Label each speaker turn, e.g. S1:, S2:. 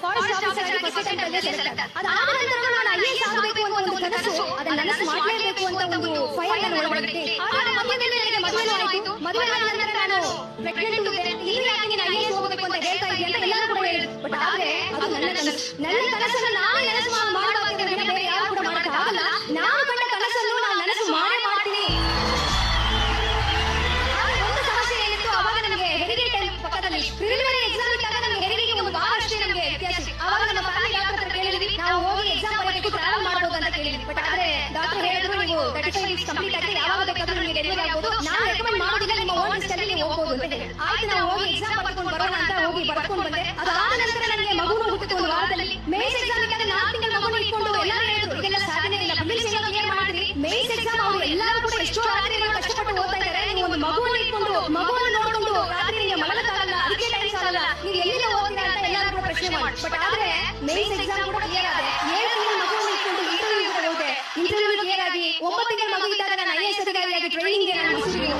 S1: Forest officer ಆಗಿ first attempt ಅಲ್ಲೇ select ಆದ. ಅದಾದ ನಂತರ ನಾನು ಐಎಎಸ್ ಆಗಬೇಕು ಅಂತ ಒಂದು ಕನಸು, ಅದನ್ನ ನನಸು ಮಾಡಲೇಬೇಕು ಅಂತ ಒಂದು ಫೈರ್ ನನ್ನ ಒಳಗಡೆ. ಆಗ ಮಧ್ಯದಲ್ಲಿ ನನಗೆ ಮದುವೆ ಆಯಿತು. ಮದುವೆ ಆದ ನಂತರ ನಾನು ಪ್ರೆಗ್ನೆಂಟ್ ಇದ್ದೆ. ಇಲ್ಲಿ ಯಾಕೆ ನೀನು ಐಎಎಸ್ ಹೋಗಬೇಕು ಅಂತ ಹೇಳ್ತಾ ಇದ್ದೀಯ ಅಂತ ಎಲ್ಲರೂ ಕೂಡ ಹೇಳಿದ್ರು. ಬಟ್ ಆದ್ರೆ ಅದು ನನ್ನ ಕನಸು. ನನ್ನ ಕನಸನ್ನು ನಾನು ನನಸು ಮಾಡಬೇಕಾದ್ರೆ ಬೇರೆ ಯಾರು ಕೂಡ ಮಾಡೋಕ್ಕಾಗಲ್ಲ. ನಾನು ಕಂಡ ಕನಸನ್ನು ನಾನು ನನಸು ಮಾಡೇ ಮಾಡ್ತೀನಿ. ಒಂದು ಸಮಸ್ಯೆ ಏನಿತ್ತು, ಅವಾಗ ನಮಗೆ ಹೆರಿಗೆ ಟೈಮ್ ಪಕ್ಕದಲ್ಲಿ ಪ್ರಿಲಿಮಿನರಿ ಎಕ್ಸಾಮ್ ಇದ್ದಾಗ ನಮಗೆ ಹೆರಿಗೆಗೆ ಒಂದು ವಾರ ಅಷ್ಟೇ ನಮಗೆ ವ್ಯತ್ಯಾಸ. ಅವಾಗ ನಮ್ಮ ಫ್ಯಾಮಿಲಿ ಡಾಕ್ಟರ್ ಹತ್ರ ಕೇಳಿದ್ವಿ, ನಾವು ಹೋಗಿ ಎಕ್ಸಾಮ್ ಬರೆಯಬೇಕು, ಟ್ರಾವೆಲ್ ಮಾಡಬಹುದು ಅಂತ ಕೇಳಿದ್ವಿ. ಬಟ್ ಆದ್ರೆ ಡಾಕ್ಟರ್ ಹೇಳಿದ್ರು, ನೀವು 35 ವೀಕ್ಸ್ ಕಂಪ್ಲೀಟ್ ಆಗಿದೆ, ಯಾವಾಗ ಬೇಕಾದ್ರೂ ನಿಮಗೆ ಡೆಲಿವರಿ ಆಗಬಹುದು, ನಾನು ರೆಕಮೆಂಡ್ ಮಾಡೋದಿಲ್ಲ, ನಿಮ್ಮ ಓನ್ ರಿಸ್ಕ್ ಅಲ್ಲಿ ನೀವು ಹೋಗಬಹುದು ಅಂತ ಹೇಳಿ. ಆಯ್ತು, ನಾವು ಹೋಗಿ ಎಕ್ಸಾಮ್ ಬರ್ಕೊಂಡು ಬರೋಣ ಅಂತ ಹೋಗಿ ಬರ್ಕೊಂಡು ಬಂದೆ. ಅದಾದ ನಂತರ ನನಗೆ ಮಗುನು ಹುಟ್ಟಿತು ಒಂದು ವಾರದಲ್ಲಿ. ಮೇನ್ಸ್ ಎಕ್ಸಾಮ್ ಇದ್ದಾಗ 4 ತಿಂಗಳ ಮಗುನ ಇಟ್ಕೊಂಡು ಎಲ್ಲರೂ ಹೇಳಿದ್ರು, ಇದೆಲ್ಲ ಸಾಧನೆ ಇಲ್ಲ, ಪ್ರಿಲಿಮ್ಸ್ ಎಲ್ಲ ಕ್ಲಿಯರ್ ಮಾಡಿದ್ರಿ, ಮೇನ್ಸ್ ಎಕ್ಸಾಮ್ ಅವರು ಎಲ್ಲರೂ ಕೂಡ ಎಷ್ಟೋ ರಾತ್ರಿಗಳು ಕಷ್ಟಪಟ್ಟು ಓದ್ತಾ ಇದ್ದಾರೆ, ನೀವು ಒಂದು ಮಗುವನ್ನು ಇಟ್ಕೊಂಡು ಮಗುವನ್ನು ನೋಡಿಕೊಂಡು ರಾತ್ರಿ ನಿಮಗೆ ಮಲಗಕ್ಕಾಗಲ್ಲ, ಅದಕ್ಕೆ ಟೈಮ್ ಸಾಲಲ್ಲ, ನೀವು ಎಲ್ಲಿಂದ ಓದ್ತೀರಾ ಅಂತ ಎಲ್ಲರೂ ಕೂಡ ಪ್ರಶ್ನೆ ಮಾಡಿ. ಬಟ್ ಆದ್ರೆ ಮೇನ್ಸ್ ಎಕ್ಸಾಮ್ ಕೂಡ ಕ್ಲಿಯರ್ ಆದ್ರೆ 7 ತಿಂಗಳ ಮಗುವನ್ನು ಇಟ್ಕೊಂಡು ಇಂಟರ್ವ್ಯೂ ಕೂಡ ಹೋದೆ. ಇಂಟರ್ವ್ಯೂ ಕ್ಲಿಯರ್ ಆಗಿ 9 ತಿಂಗಳ ಮಗು ಇದ್ದಾಗ ನಾನು ಐಎಎಸ್ ಅಧಿಕಾರಿಯಾಗಿ ಟ್ರೈನಿಂಗ್ ನಾನು ಮೈಸೂರಿಗೆ